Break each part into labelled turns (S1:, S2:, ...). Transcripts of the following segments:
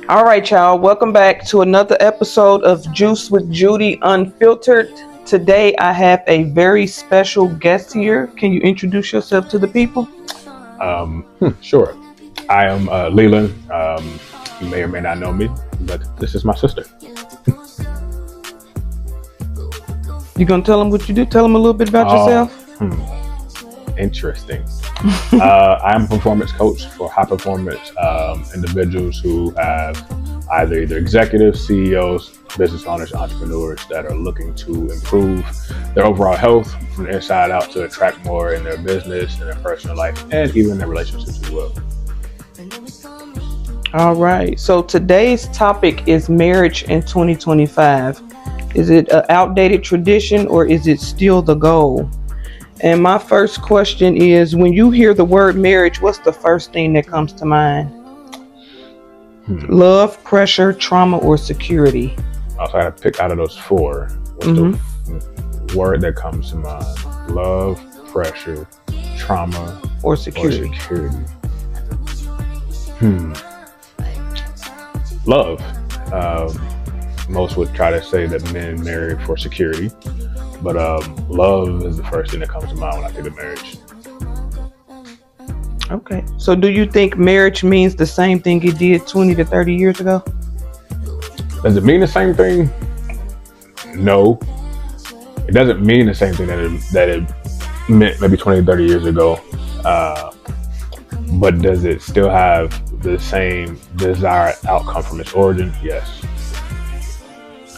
S1: All right, y'all. Welcome back to another episode of Juice with Judy Unfiltered. Today, I have a very special guest here. Can you introduce yourself to the people?
S2: Sure. I am Leland. You may or may not know me, but this is my sister.
S1: You gonna tell them what you do? Tell them a little bit about
S2: Oh,
S1: yourself.
S2: Interesting. I'm a performance coach for high performance individuals who have either executives, CEOs, business owners, entrepreneurs that are looking to improve their overall health from the inside out to attract more in their business, in their personal life, and even their relationships as well.
S1: All right. So today's topic is marriage in 2025. Is it an outdated tradition or is it still the goal? And my first question is, when you hear the word marriage, what's the first thing that comes to mind?
S2: Hmm.
S1: Love, pressure, trauma, or security?
S2: Also, I had to pick out of those four. What's the word that comes to mind? Love, pressure, trauma,
S1: Or
S2: or
S1: security?
S2: security. Hmm. Love. Most would try to say that men marry for security, but love is the first thing that comes to mind when I think of marriage.
S1: Okay. So do you think marriage means the same thing it did 20 to 30 years ago?
S2: Does it mean the same thing? No. It doesn't mean the same thing that it meant maybe 20, 30 years ago. But does it still have the same desired outcome from its origin? Yes.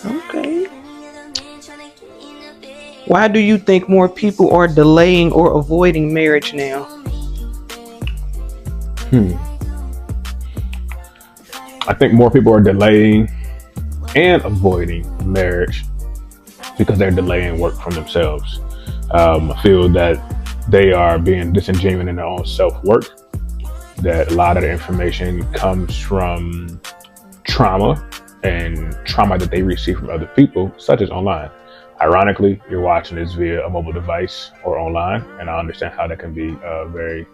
S1: Okay. Why do you think more people are delaying or avoiding marriage now?
S2: Hmm. I think more people are delaying and avoiding marriage because they're delaying work from themselves. I feel that they are being disingenuous in their own self-work, that a lot of the information comes from trauma and trauma that they receive from other people, such as online. Ironically, you're watching this via a mobile device or online, and I understand how that can be very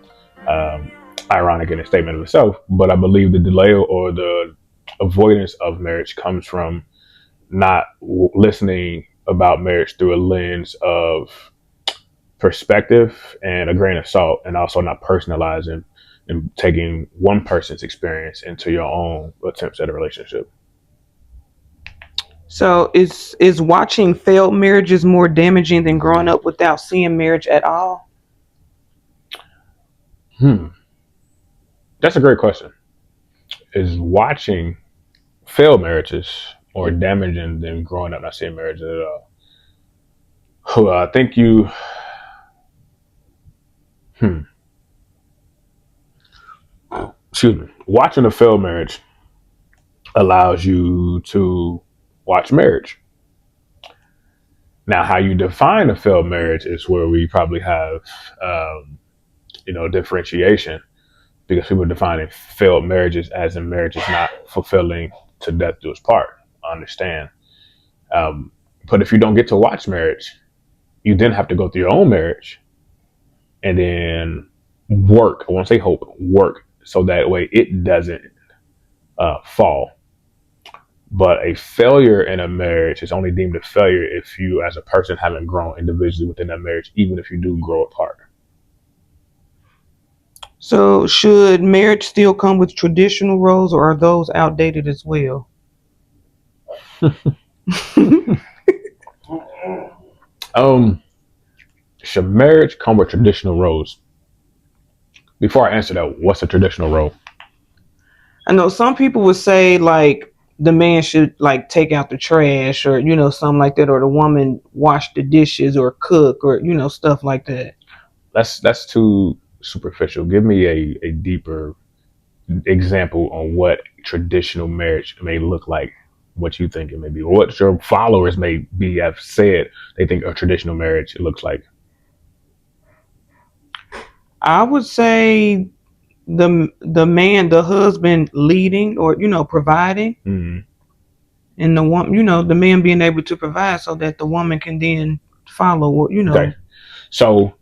S2: um, ironic in a statement of itself. But I believe the delay or the avoidance of marriage comes from not listening about marriage through a lens of perspective and a grain of salt, and also not personalizing and taking one person's experience into your own attempts at a relationship.
S1: So is watching failed marriages more damaging than growing up without seeing marriage at all?
S2: Hmm. That's a great question. Is watching failed marriages more damaging than growing up not seeing marriages at all? Well, I think you. Hmm. Excuse me. Watching a failed marriage allows you to watch marriage. Now, how you define a failed marriage is where we probably have, um, differentiation, because people are defining failed marriages as in marriage is not fulfilling to death do us part. I understand. Um, but if you don't get to watch marriage, you then have to go through your own marriage and then work. I won't say hope, work so that way it doesn't fall. But a failure in a marriage is only deemed a failure if you, as a person, haven't grown individually within that marriage, even if you do grow apart.
S1: So should marriage still come with traditional roles or are those outdated as well?
S2: Um, should marriage come with traditional roles? Before I answer that, what's a traditional role?
S1: I know some people would say like the man should like take out the trash or something like that, or the woman wash the dishes or cook or stuff like that.
S2: That's too superficial. Give me a deeper example on what traditional marriage may look like, what you think it may be, or what your followers may be have said they think a traditional marriage looks like.
S1: I would say the husband leading or providing,
S2: Mm,
S1: and the man being able to provide so that the woman can then follow.
S2: okay, so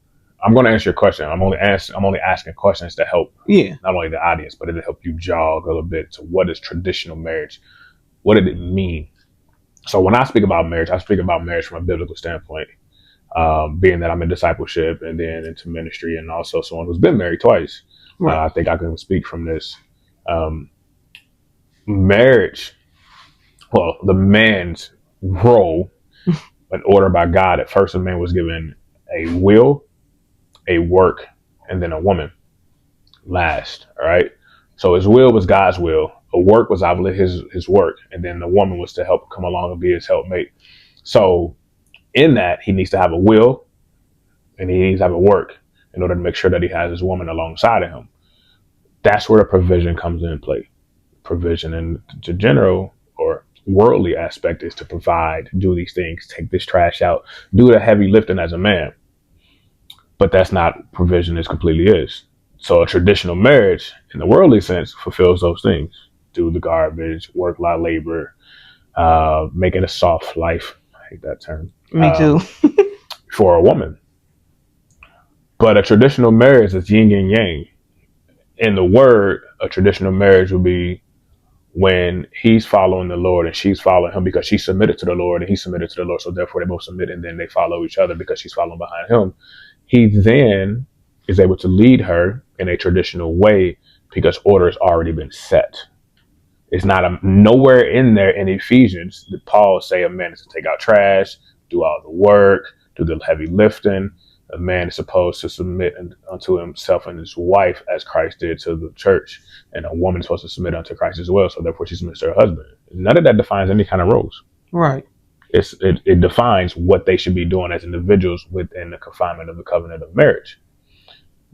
S2: I'm going to answer your question. I'm only asking questions to help
S1: Yeah.
S2: not only the audience, but it'll help you jog a little bit to what is traditional marriage. What did it mean? So when I speak about marriage, I speak about marriage from a biblical standpoint, being that I'm in discipleship and then into ministry, and also someone who's been married twice.
S1: Right.
S2: I think I can speak from this. Marriage, well, the man's role, an order by God. At first, a man was given a will, a work, and then a woman last. All right. So his will was God's will. A work was obviously his work, and then the woman was to help come along and be his helpmate. So in that, he needs to have a will and he needs to have a work in order to make sure that he has his woman alongside of him. That's where the provision comes in play. Provision in the general or worldly aspect is to provide, do these things, take this trash out, do the heavy lifting as a man. But that's not provision as completely is. So a traditional marriage in the worldly sense fulfills those things. Do the garbage, work a lot of labor, make it a soft life. I hate that term.
S1: Me too.
S2: For a woman. But a traditional marriage is yin and yang. In the word, a traditional marriage would be when he's following the Lord and she's following him because she's submitted to the Lord and he's submitted to the Lord. So therefore they both submit and then they follow each other because she's following behind him. He then is able to lead her in a traditional way because order has already been set. It's not nowhere in there in Ephesians that Paul say a man is to take out trash, do all the work, do the heavy lifting. A man is supposed to submit unto himself and his wife as Christ did to the church. And a woman is supposed to submit unto Christ as well. So therefore she submits to her husband. None of that defines any kind of roles.
S1: Right.
S2: It defines what they should be doing as individuals within the confinement of the covenant of marriage.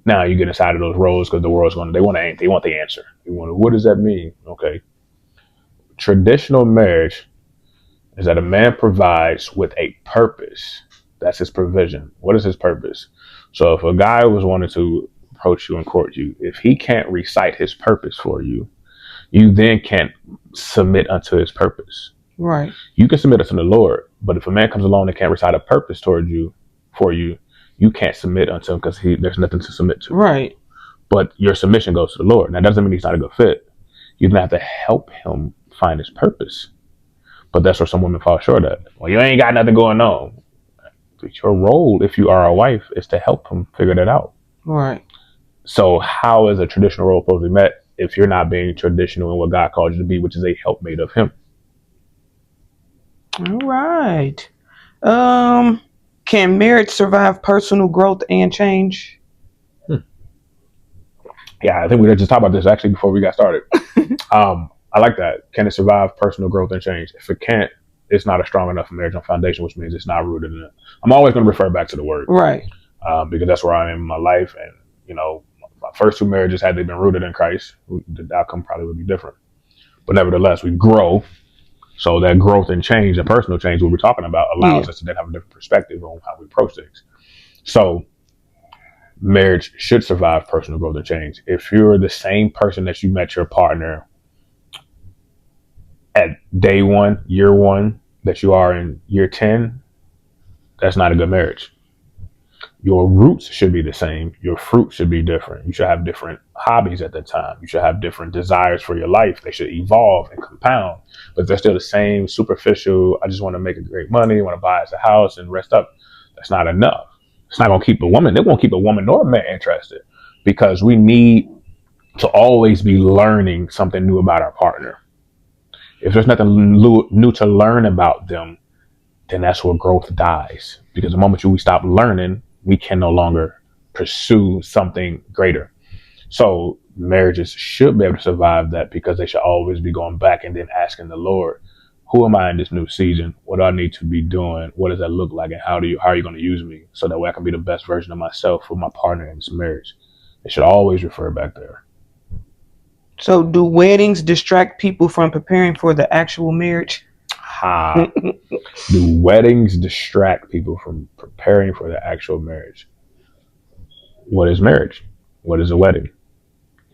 S2: Now you get inside of those roles because the world's they want the answer. What does that mean? Okay. Traditional marriage is that a man provides with a purpose. That's his provision. What is his purpose? So if a guy was wanting to approach you and court you, if he can't recite his purpose for you, you then can't submit unto his purpose.
S1: Right.
S2: You can submit unto the Lord, but if a man comes along and can't recite a purpose toward you, for you, you can't submit unto him because there's nothing to submit to.
S1: Right.
S2: But your submission goes to the Lord. That doesn't mean he's not a good fit. You have to help him find his purpose. But that's where some women fall short at. Well, you ain't got nothing going on. Your role, if you are a wife, is to help him figure that out.
S1: Right.
S2: So how is a traditional role supposed to be met if you're not being traditional in what God called you to be, which is a helpmate of him?
S1: All right. Can marriage survive personal growth and change?
S2: Yeah, I think we just talked about this actually before we got started. I like that. Can it survive personal growth and change? If it can't, it's not a strong enough marriage on foundation, which means it's not rooted in it. I'm always going to refer back to the word.
S1: Right.
S2: Because that's where I am in my life. And, my first two marriages, had they been rooted in Christ, the outcome probably would be different. But nevertheless, we grow. So that growth and change and personal change, what we're talking about, allows us to then have a different perspective on how we approach things. So marriage should survive personal growth and change. If you're the same person that you met your partner at day one, year one, that you are in year 10, that's not a good marriage. Your roots should be the same. Your fruit should be different. You should have different hobbies at the time. You should have different desires for your life. They should evolve and compound. But if they're still the same superficial, I just want to make a great money, want to buy us a house and rest up, that's not enough. It's not going to keep a woman. They won't keep a woman nor a man interested, because we need to always be learning something new about our partner. If there's nothing new to learn about them, then that's where growth dies. Because the moment we stop learning, we can no longer pursue something greater. So marriages should be able to survive that, because they should always be going back and then asking the Lord, who am I in this new season? What do I need to be doing? What does that look like? And how are you going to use me so that way I can be the best version of myself for my partner in this marriage? They should always refer back there.
S1: So do weddings distract people from preparing for the actual marriage?
S2: Do weddings distract people from preparing for the actual marriage? What is marriage? What is a wedding?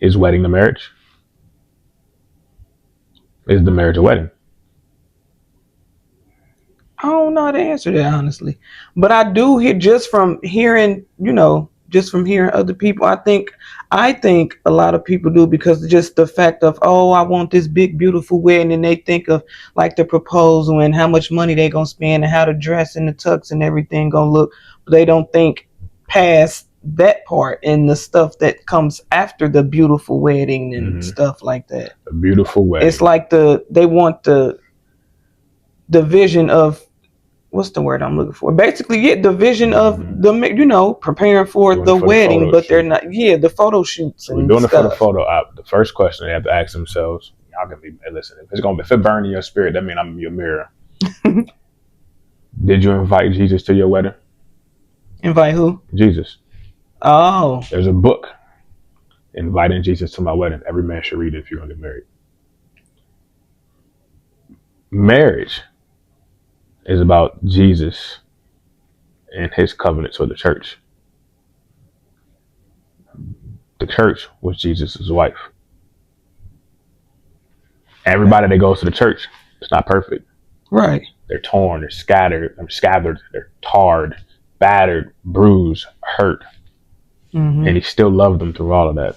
S2: Is wedding the marriage? Is the marriage a wedding?
S1: I don't know how to answer that, honestly. But I do hear, just from hearing, just from hearing other people. I think a lot of people do because just the fact of, oh, I want this big beautiful wedding, and they think of like the proposal and how much money they gonna spend and how the dress and the tux and everything gonna look, but they don't think past that part and the stuff that comes after the beautiful wedding and stuff like that.
S2: A beautiful wedding.
S1: It's like they want the vision of, what's the word I'm looking for? Basically, yeah, the vision of the, preparing for the wedding, but they're not. Yeah, the photo shoots.
S2: So we're doing it for the photo op. The first question they have to ask themselves: y'all can be, hey, listen. If it burn in your spirit, that means I'm in your mirror. Did you invite Jesus to your wedding?
S1: Invite who?
S2: Jesus.
S1: Oh.
S2: There's a book, Inviting Jesus to My Wedding. Every man should read it if you're gonna get married. Marriage is about Jesus and his covenant to the church. The church was Jesus' wife. Everybody that goes to the church is not perfect.
S1: Right.
S2: They're torn, they're scattered, they're tarred, battered, bruised, hurt. And he still loved them through all of that.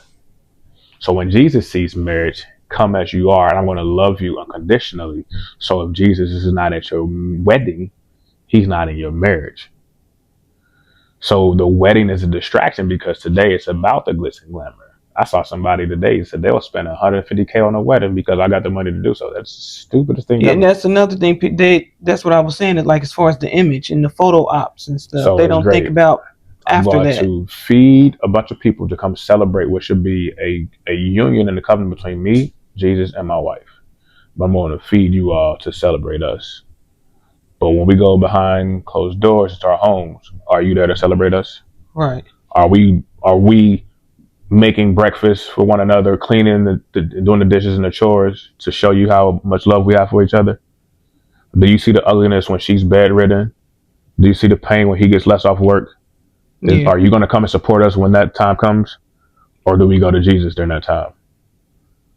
S2: So when Jesus sees marriage, come as you are, and I'm going to love you unconditionally. So if Jesus is not at your wedding, he's not in your marriage. So the wedding is a distraction because today it's about the glitz and glamour. I saw somebody today said they'll spend $150K on a wedding because I got the money to do so. That's the stupidest thing ever.
S1: And that's another thing. That's what I was saying. Is like as far as the image and the photo ops and stuff,
S2: so
S1: they don't think about after that.
S2: I'm going to feed a bunch of people to come celebrate what should be a union and a covenant between me, Jesus, and my wife. But I'm going to feed you all to celebrate us. But when we go behind closed doors into our homes, are you there to celebrate us?
S1: Right.
S2: Are we making breakfast for one another, cleaning, doing the dishes and the chores to show you how much love we have for each other? Do you see the ugliness when she's bedridden? Do you see the pain when he gets less off work? Are you going to come and support us when that time comes? Or do we go to Jesus during that time?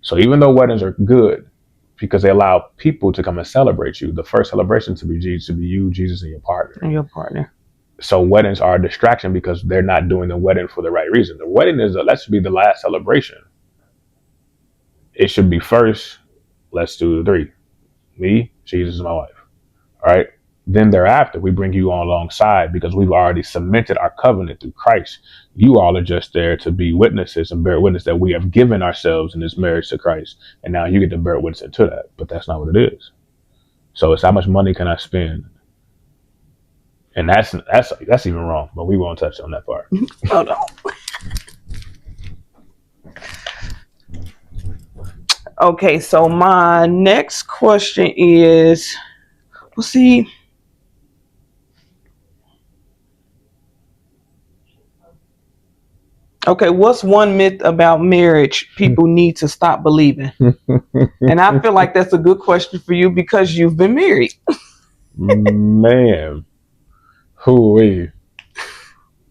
S2: So even though weddings are good, because they allow people to come and celebrate you, the first celebration to be Jesus, to be you, Jesus, and your partner.
S1: And your partner.
S2: So weddings are a distraction because they're not doing the wedding for the right reason. The wedding that should be the last celebration. It should be first, let's do the three. Me, Jesus, and my wife. All right. Then thereafter, we bring you on alongside because we've already cemented our covenant through Christ. You all are just there to be witnesses and bear witness that we have given ourselves in this marriage to Christ. And now you get to bear witness to that. But that's not what it is. So it's how much money can I spend? And that's even wrong, but we won't touch on that part.
S1: Oh, no. Okay, so my next question is, well, see, okay, what's one myth about marriage people need to stop believing? And I feel like that's a good question for you because you've been married.
S2: Man.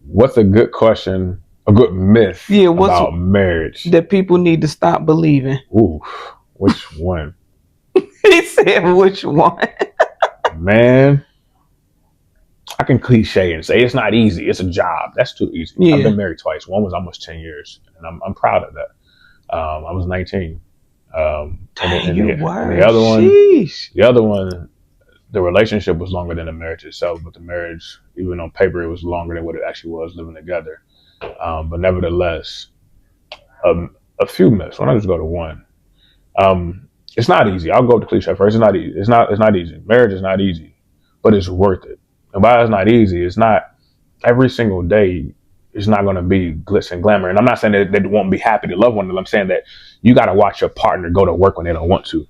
S2: What's a good question, a good myth about marriage
S1: that people need to stop believing?
S2: Ooh, which one?
S1: He said, which one?
S2: Man, I can cliche and say it's not easy. It's a job. That's too easy. Yeah. I've been married twice. One was almost 10 years, and I'm proud of that. I was 19. And the other one, the relationship was longer than the marriage itself, but the marriage, even on paper, it was longer than what it actually was living together. But nevertheless, a few myths. Why don't I just go to one? It's not easy. I'll go with the cliche first. It's not easy. It's not easy. Marriage is not easy, but it's worth it. And why it's not easy, it's not every single day. It's not going to be glitz and glamour. And I'm not saying that they won't be happy to love one another. I'm saying that you got to watch your partner go to work when they don't want to.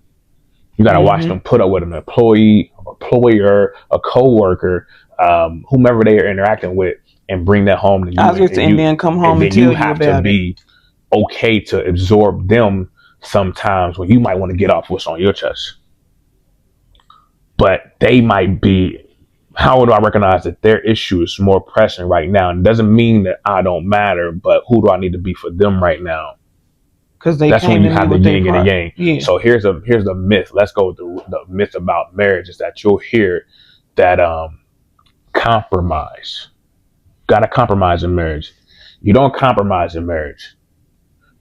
S2: You got to watch them put up with an employee, or employer, a coworker, whomever they are interacting with, and bring that home to you.
S1: And then come home and tell you
S2: have to be okay to absorb them sometimes when you might want to get off what's on your chest. But they might be, how do I recognize that their issue is more pressing right now? And it doesn't mean that I don't matter, but who do I need to be for them right now?
S1: Because
S2: that's when you have the yin and the yang. Yeah. So here's the myth. Let's go with the myth about marriage is that you'll hear that compromise. Got to compromise in marriage. You don't compromise in marriage.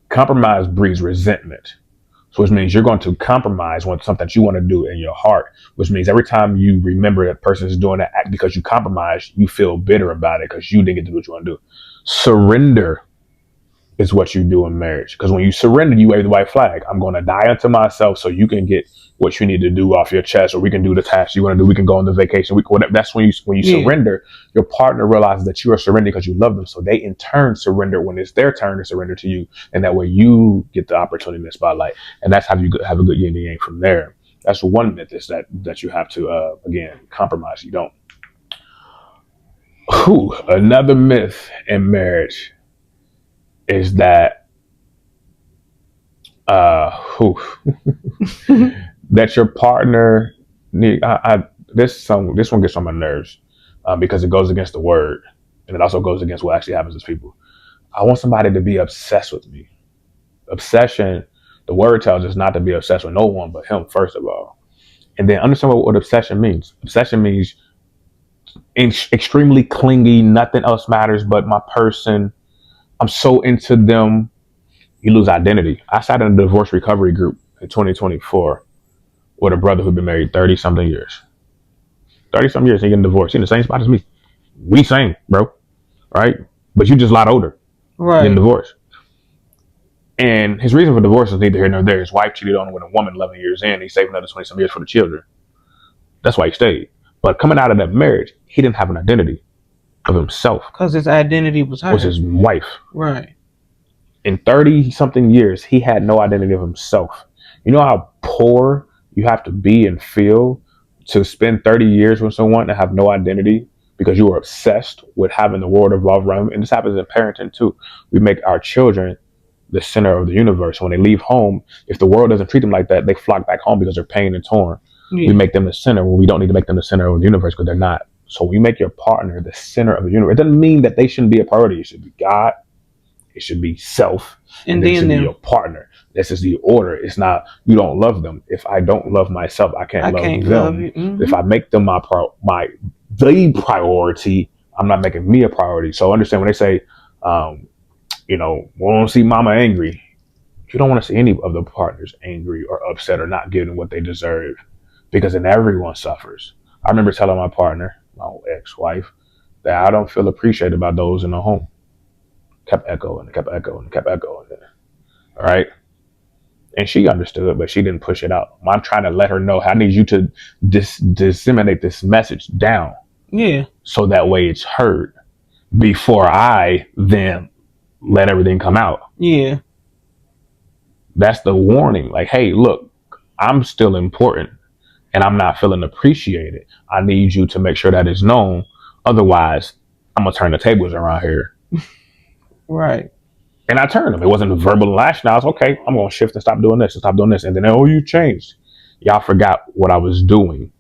S2: Compromise breeds resentment. So which means you're going to compromise on something that you want to do in your heart, which means every time you remember that person is doing that act because you compromised, you feel bitter about it because you didn't get to do what you want to do. Surrender is what you do in marriage. Because when you surrender, you wave the white flag. I'm going to die unto myself so you can get what you need to do off your chest, or we can do the tasks you want to do. We can go on the vacation. Whatever. That's when you
S1: Yeah.
S2: surrender. Your partner realizes that you are surrendering because you love them. So they in turn surrender when it's their turn to surrender to you, and that way you get the opportunity in the spotlight. And that's how you have a good yin and yang from there. That's one myth is that you have to again compromise. You don't. Another myth in marriage is that that your partner need. This one gets on my nerves because it goes against the word, and it also goes against what actually happens as people. I want somebody to be obsessed with me. Obsession, the word tells us not to be obsessed with no one but him first of all, and then understand what obsession means. Obsession means extremely clingy. Nothing else matters but my person. I'm so into them. You lose identity. I sat in a divorce recovery group in 2024 with a brother who'd been married 30 something years. 30 something years, he getting divorced. He in the same spot as me. We same, bro. Right? But you just a lot older.
S1: Right.
S2: Getting divorced. And his reason for divorce is neither here nor there. His wife cheated on him with a woman 11 years in. He saved another 20 some years for the children. That's why he stayed. But coming out of that marriage, he didn't have an identity of himself.
S1: Because his identity was her.
S2: Was his wife.
S1: Right.
S2: In 30 something years, he had no identity of himself. You know how poor you have to be and feel to spend 30 years with someone and have no identity because you are obsessed with having the world revolve around. And this happens in parenting too. We make our children the center of the universe. When they leave home, if the world doesn't treat them like that, they flock back home because they're pain and torn. Yeah. We make them the center when we don't need to make them the center of the universe because they're not. So when you make your partner the center of the universe, it doesn't mean that they shouldn't be a priority. It should be God. It should be self. And then it should be your partner. This is the order. It's not, you don't love them. If I don't love myself, I can't love them. Mm-hmm. If I make them the priority, I'm not making me a priority. So understand when they say, we want to see mama angry. You don't want to see any of the partners angry or upset or not getting what they deserve, because then everyone suffers. I remember telling my partner, my ex-wife, that I don't feel appreciated by those in the home. Kept echoing. All right. And she understood, but she didn't push it out. I'm trying to let her know, I need you to disseminate this message down.
S1: Yeah.
S2: So that way it's heard before I then let everything come out.
S1: Yeah.
S2: That's the warning. Like, hey, look, I'm still important and I'm not feeling appreciated. I need you to make sure that is known. Otherwise, I'm going to turn the tables around here.
S1: Right.
S2: And I turned them. It wasn't a verbal lash. Now I was okay. I'm going to shift and stop doing this and stop doing this. And then, you changed. Y'all forgot what I was doing.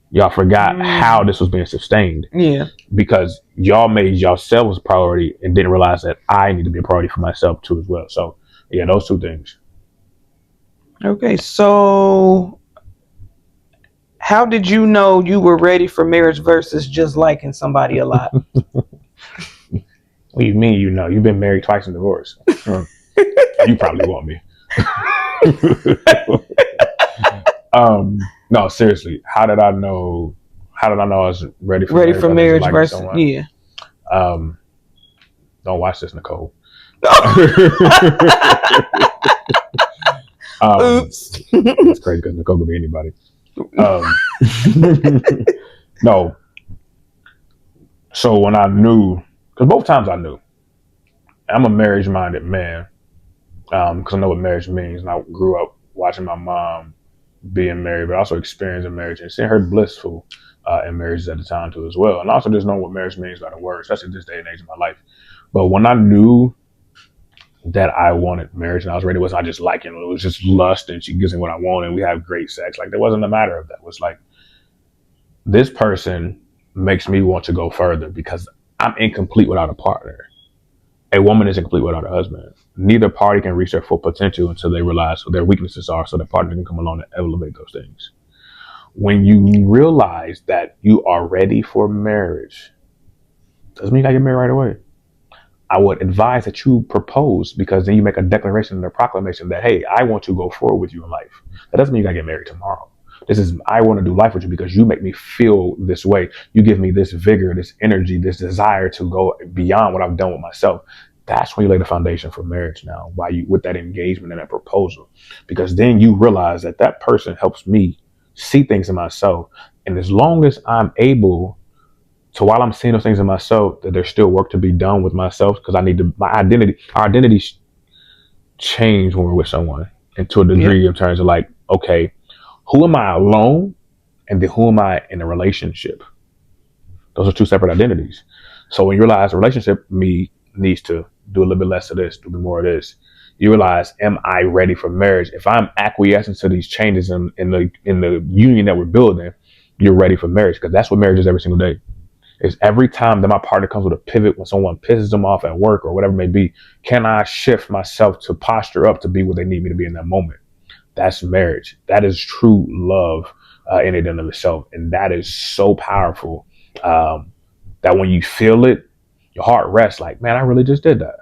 S2: Y'all forgot how this was being sustained.
S1: Yeah.
S2: Because y'all made yourselves a priority and didn't realize that I need to be a priority for myself too as well. So, yeah, those two things.
S1: Okay. So how did you know you were ready for marriage versus just liking somebody a lot?
S2: What do you mean, you've been married twice and divorced? You probably want me. No, seriously. How did I know I was ready for
S1: marriage versus someone? Yeah.
S2: Don't watch this, Nicole.
S1: Oops.
S2: It's crazy because Nicole could be anybody. No. So when I knew, because both times I knew, I'm a marriage-minded man, because I know what marriage means, and I grew up watching my mom being married, but also experiencing marriage and seeing her blissful in marriages at the time too as well, and also just knowing what marriage means by the word, especially this day and age of my life. But when I knew that I wanted marriage and I was ready, it wasn't just liking it was just lust and she gives me what I want and we have great sex. Like, there wasn't a matter of that. It was like, this person makes me want to go further because I'm incomplete without a partner. A woman is incomplete without a husband. Neither party can reach their full potential until they realize what their weaknesses are, so their partner can come along and elevate those things. When you realize that you are ready for marriage, doesn't mean you gotta get married right away. I would advise that you propose, because then you make a declaration and a proclamation that, hey, I want to go forward with you in life. That doesn't mean you gotta get married tomorrow. This is, I want to do life with you because you make me feel this way. You give me this vigor, this energy, this desire to go beyond what I've done with myself. That's when you lay the foundation for marriage now, why you, with that engagement and that proposal, because then you realize that that person helps me see things in myself. And as long as I'm able to, while I'm seeing those things in myself, that there's still work to be done with myself, because I need to, my identity, our identities change when we're with someone, and to a degree, in terms of like, okay, who am I alone? And then who am I in a relationship? Those are two separate identities. So when you realize a relationship, me needs to do a little bit less of this, do a bit more of this. You realize, am I ready for marriage? If I'm acquiescing to these changes in the union that we're building, you're ready for marriage, because that's what marriage is every single day. Is every time that my partner comes with a pivot, when someone pisses them off at work or whatever it may be, can I shift myself to posture up to be what they need me to be in that moment? That's marriage. That is true love in and of itself. And that is so powerful that when you feel it, your heart rests like, man, I really just did that.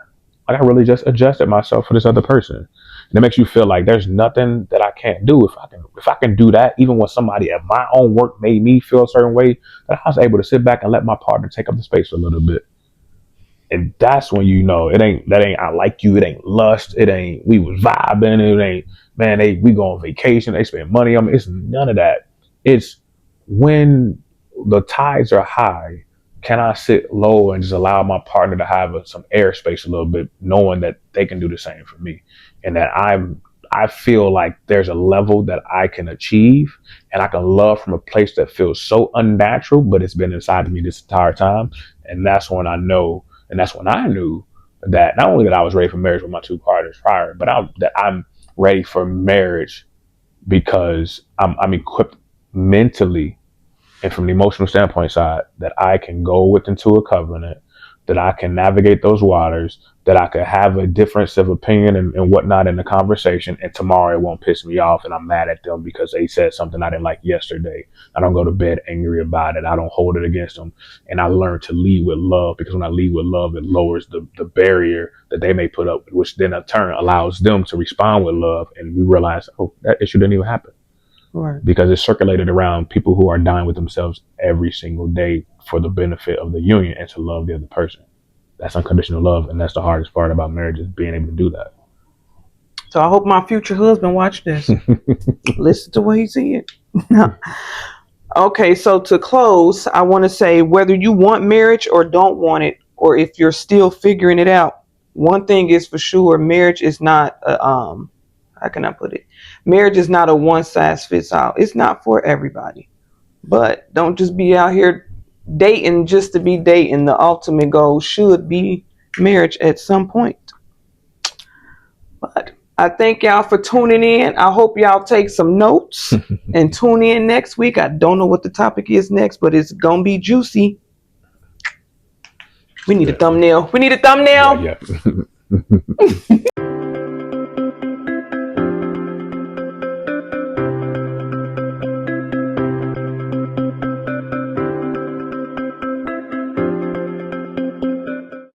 S2: Like, I really just adjusted myself for this other person. And it makes you feel like there's nothing that I can't do. If I can do that, even when somebody at my own work made me feel a certain way, that I was able to sit back and let my partner take up the space a little bit. And that's when you know that ain't I like you, it ain't lust, it ain't we was vibing, it ain't, man, we go on vacation, they spend money on me. It's none of that. It's when the tides are high, can I sit low and just allow my partner to have some airspace a little bit, knowing that they can do the same for me, and that I feel like there's a level that I can achieve, and I can love from a place that feels so unnatural, but it's been inside of me this entire time. And that's when I know, and that's when I knew that not only that I was ready for marriage with my two partners prior, but that I'm ready for marriage because I'm equipped mentally and from the emotional standpoint side, that I can go into a covenant, that I can navigate those waters, that I could have a difference of opinion and whatnot in the conversation, and tomorrow it won't piss me off and I'm mad at them because they said something I didn't like yesterday. I don't go to bed angry about it. I don't hold it against them. And I learn to lead with love, because when I lead with love, it lowers the barrier that they may put up, which then in turn allows them to respond with love. And we realize, oh, that issue didn't even happen. Right. Because it's circulated around people who are dying with themselves every single day for the benefit of the union and to love the other person. That's unconditional love, and that's the hardest part about marriage, is being able to do that.
S1: So I hope my future husband watch this. Listen to what he said. Okay, so to close, I want to say, whether you want marriage or don't want it, or if you're still figuring it out, one thing is for sure: marriage is not a, how can I put it? Marriage is not a one size fits all. It's not for everybody. But don't just be out here dating just to be dating. The ultimate goal should be marriage at some point. But I thank y'all for tuning in. I hope y'all take some notes and tune in next week. I don't know what the topic is next, but it's gonna be juicy. We need a thumbnail. We need a thumbnail.
S2: Yeah.